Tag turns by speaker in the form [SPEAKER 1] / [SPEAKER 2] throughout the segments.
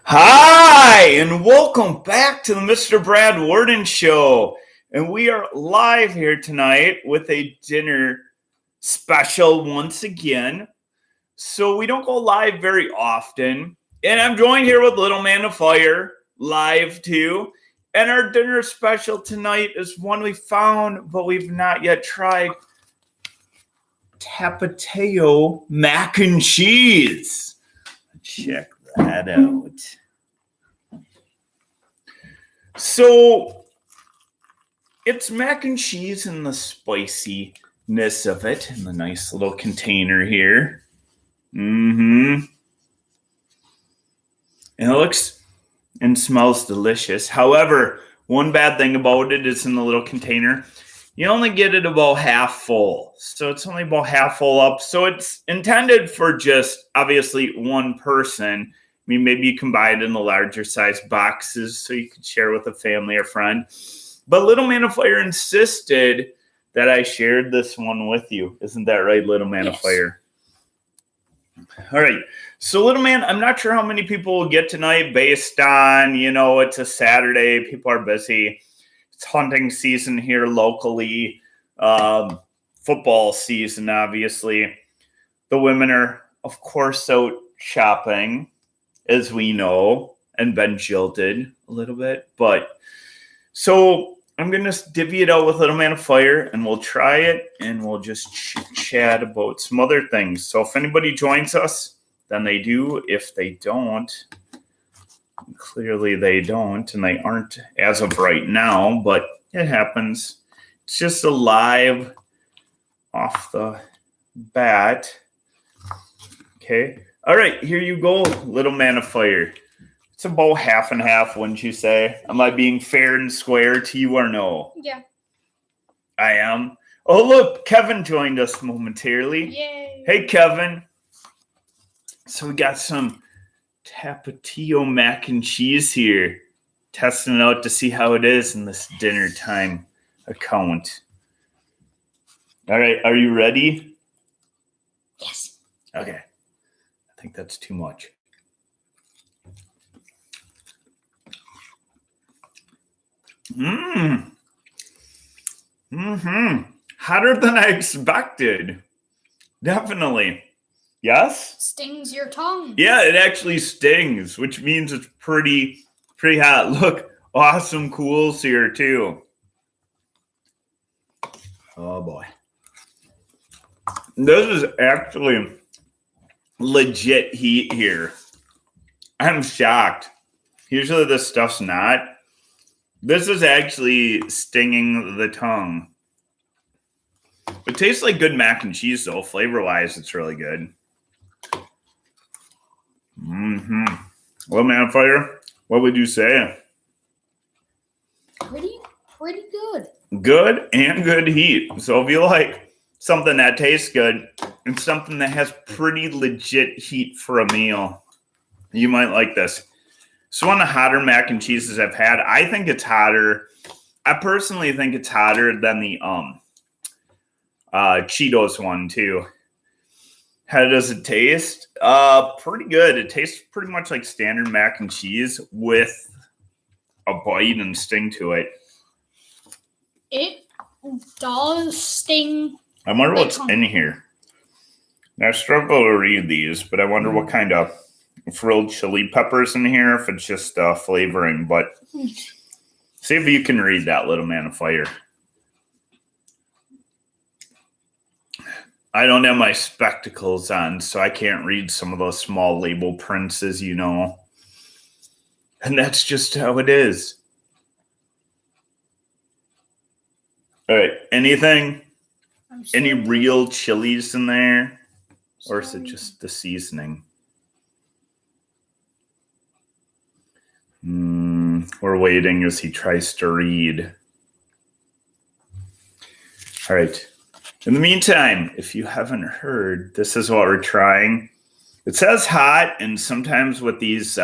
[SPEAKER 1] Hi, and welcome back to the Mr. Brad Worden Show. And we are live here tonight with a dinner special once again. So we don't go live very often. And I'm joined here with Little Man of Fire, live too. And our dinner special tonight is one we found, but we've not yet tried. Tapatio Mac N Cheese. Check that out. So it's mac and cheese and the spiciness of it in the nice little container here. And it looks and smells delicious. However, one bad thing about it is in the little container, you only get it about half full. So it's only about half full up. So it's intended for just obviously one person. I mean, maybe you can buy it in the larger size boxes so you could share with a family or friend. But Little Man of Fire insisted that I shared this one with you. Isn't that right, Little Man of Fire? All right. So, Little Man, I'm not sure how many people will get tonight based on, it's a Saturday. People are busy. It's hunting season here locally. Football season, obviously. The women are, of course, out shopping, as we know, and been jilted a little bit. But so I'm going to divvy it out with Little Man of Fire, and we'll try it, and we'll just chat about some other things. So if anybody joins us, then they do. If they don't, clearly they don't, and they aren't as of right now, but it happens. It's just a live off the bat. Okay. All right, here you go, Little Man of Fire. It's about half and half, wouldn't you say? Am I being fair and square to you or no?
[SPEAKER 2] Yeah.
[SPEAKER 1] I am. Oh, look, Kevin joined us momentarily.
[SPEAKER 2] Yay.
[SPEAKER 1] Hey, Kevin. So we got some Tapatio Mac N Cheese here. Testing it out to see how it is in this dinner time account. All right, are you ready?
[SPEAKER 2] Yes.
[SPEAKER 1] Okay. I think that's too much. Hotter than I expected. Definitely. Yes?
[SPEAKER 2] Stings your tongue.
[SPEAKER 1] Yeah, it actually stings, which means it's pretty hot. Look, awesome cools here too. Oh boy. This is actually legit heat here. I'm shocked. Usually this stuff's not. This is actually stinging the tongue. It tastes like good mac and cheese though. Flavor-wise, it's really good. Well, Man of Fire, what would you say?
[SPEAKER 2] Pretty good.
[SPEAKER 1] Good and good heat. So if you like something that tastes good and something that has pretty legit heat for a meal, you might like this. It's one of the hotter mac and cheeses I've had. I think it's hotter. I personally think it's hotter than the Cheetos one too. How does it taste? Pretty good. It tastes pretty much like standard mac and cheese with a bite and sting to it.
[SPEAKER 2] It does sting.
[SPEAKER 1] I wonder what's in here. Now, I struggle to read these, but I wonder what kind of frilled chili peppers in here, if it's just flavoring. But see if you can read that, Little Man of Fire. I don't have my spectacles on, so I can't read some of those small label prints, as you know. And that's just how it is. All right. Anything? Any real chilies in there? Or is it just the seasoning? We're waiting as he tries to read. All right. In the meantime, if you haven't heard, this is what we're trying. It says hot, and sometimes with these,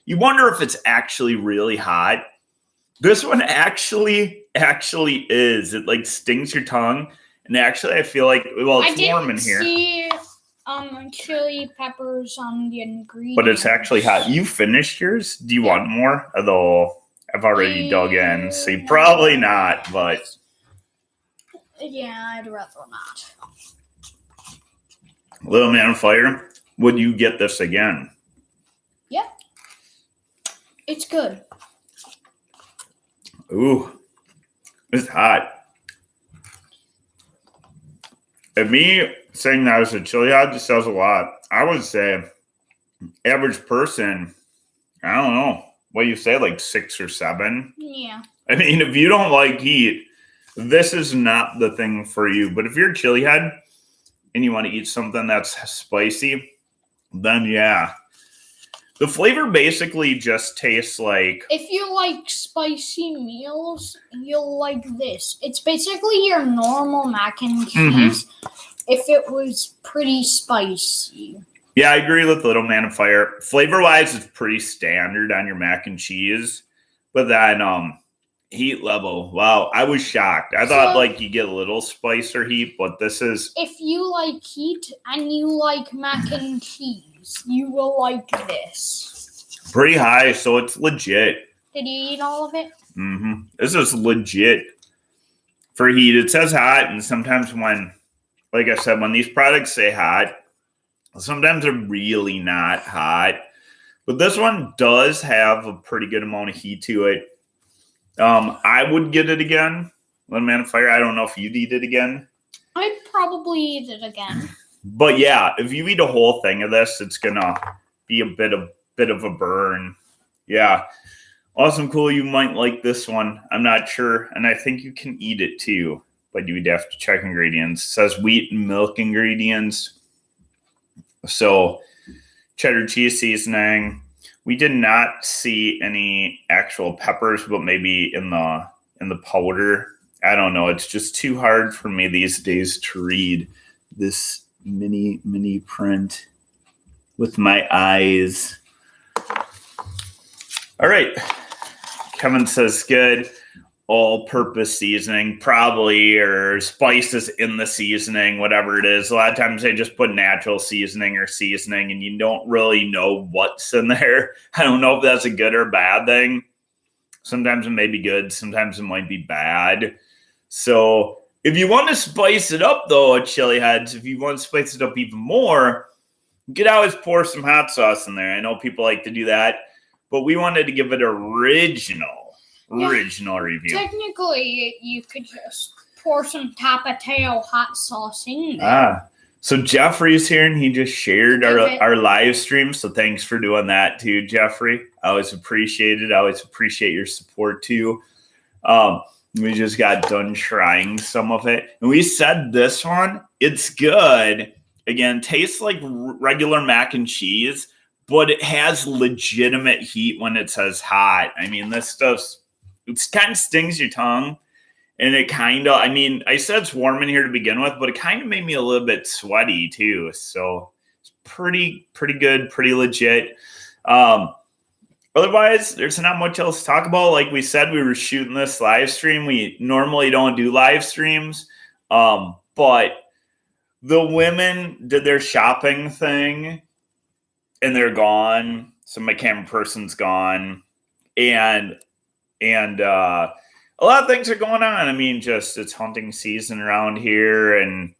[SPEAKER 1] you wonder if it's actually really hot. This one actually is. It like stings your tongue, and actually, I feel like it's warm in here.
[SPEAKER 2] chili peppers on the ingredients.
[SPEAKER 1] But it's actually hot. You finished yours? Do you want more? Although I've already dug in, so you probably not, but...
[SPEAKER 2] Yeah, I'd rather not.
[SPEAKER 1] Little Man on Fire, would you get this again?
[SPEAKER 2] Yep. It's good.
[SPEAKER 1] Ooh, it's hot. And me saying that as a chili hot just says a lot. I would say average person, I don't know, what do you say, like 6 or 7?
[SPEAKER 2] Yeah.
[SPEAKER 1] I mean, if you don't like heat, this is not the thing for you. But if you're a chili head and you want to eat something that's spicy, then yeah. The flavor basically just tastes like...
[SPEAKER 2] If you like spicy meals, you'll like this. It's basically your normal mac and cheese if it was pretty spicy.
[SPEAKER 1] Yeah, I agree with Little Man of Fire. Flavor-wise, it's pretty standard on your mac and cheese. But then heat level, wow, I was shocked. I thought like you get a little spice or heat, but this is...
[SPEAKER 2] If you like heat and you like mac and cheese, you will like this.
[SPEAKER 1] Pretty high, so it's legit.
[SPEAKER 2] Did you eat all of it?
[SPEAKER 1] This is legit for heat. It says hot, and sometimes when, like I said, when these products say hot, sometimes they're really not hot. But this one does have a pretty good amount of heat to it. I would get it again. Little Man of Fire. I don't know if you'd eat it again.
[SPEAKER 2] I'd probably eat it again.
[SPEAKER 1] But yeah, if you eat a whole thing of this, it's gonna be a bit of a burn. Yeah. Awesome, cool. You might like this one. I'm not sure. And I think you can eat it too, but you would have to check ingredients. It says wheat and milk ingredients. So cheddar cheese seasoning. We did not see any actual peppers, but maybe in the powder. I don't know. It's just too hard for me these days to read this mini print with my eyes. All right. Kevin says good. All-purpose seasoning, probably, or spices in the seasoning, whatever it is. A lot of times they just put natural seasoning or seasoning, and you don't really know what's in there. I don't know if that's a good or bad thing. Sometimes it may be good. Sometimes it might be bad. So if you want to spice it up, though, at Chili Heads, if you want to spice it up even more, you could always pour some hot sauce in there. I know people like to do that, but we wanted to give it original review.
[SPEAKER 2] Technically, you could just pour some Tapatio hot sauce in there.
[SPEAKER 1] So Jeffrey's here, and he just shared our live stream. So thanks for doing that too, Jeffrey. I always appreciate it. I always appreciate your support too. We just got done trying some of it, and we said this one, it's good. Again, tastes like regular mac and cheese, but it has legitimate heat when it says hot. I mean, this stuff's, it kind of stings your tongue, and it kind of, I mean, I said it's warm in here to begin with, but it kind of made me a little bit sweaty too. So it's pretty good, pretty legit. Otherwise, there's not much else to talk about. Like we said, we were shooting this live stream. We normally don't do live streams, but the women did their shopping thing, and they're gone. So my camera person's gone, and a lot of things are going on. I mean, just it's hunting season around here, and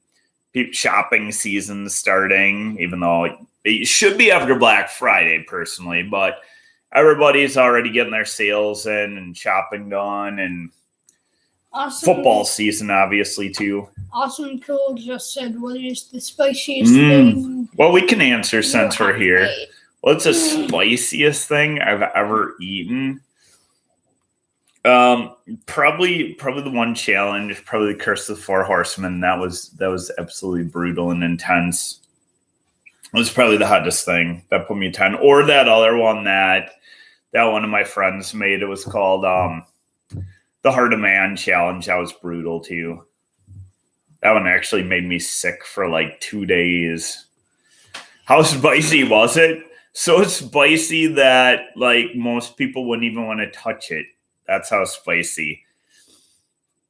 [SPEAKER 1] shopping season starting, even though it should be after Black Friday, personally, but everybody's already getting their sales in and shopping done, and football season, obviously, too.
[SPEAKER 2] Awesome Cool just said, what is the spiciest thing?
[SPEAKER 1] Well, we can answer since we're here. What's the spiciest thing I've ever eaten? Probably the one challenge, probably the Curse of the Four Horsemen. That was absolutely brutal and intense. It was probably the hottest thing that put me 10. Or that other one that one of my friends made. It was called the Heart of Man challenge. That was brutal too. That one actually made me sick for like 2 days. How spicy was it? So spicy that like most people wouldn't even want to touch it. That's how spicy.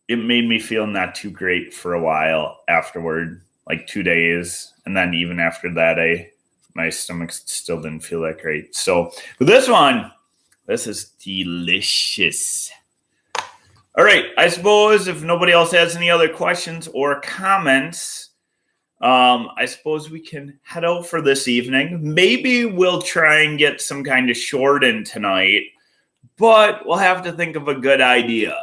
[SPEAKER 1] It made me feel not too great for a while afterward. like 2 days. And then even after that, my stomach still didn't feel that great. So with this one, this is delicious. All right. I suppose if nobody else has any other questions or comments, I suppose we can head out for this evening. Maybe we'll try and get some kind of short in tonight, but we'll have to think of a good idea,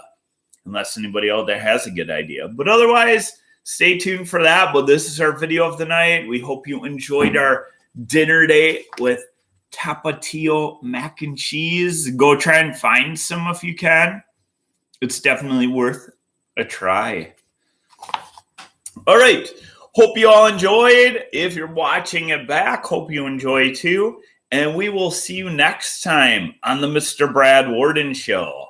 [SPEAKER 1] unless anybody out there has a good idea. But otherwise, stay tuned for that. But this is our video of the night. We hope you enjoyed our dinner date with Tapatio Mac N Cheese. Go try and find some if you can. It's definitely worth a try. All right. Hope you all enjoyed. If you're watching it back, hope you enjoy too. And we will see you next time on the Mr. Brad Worden Show.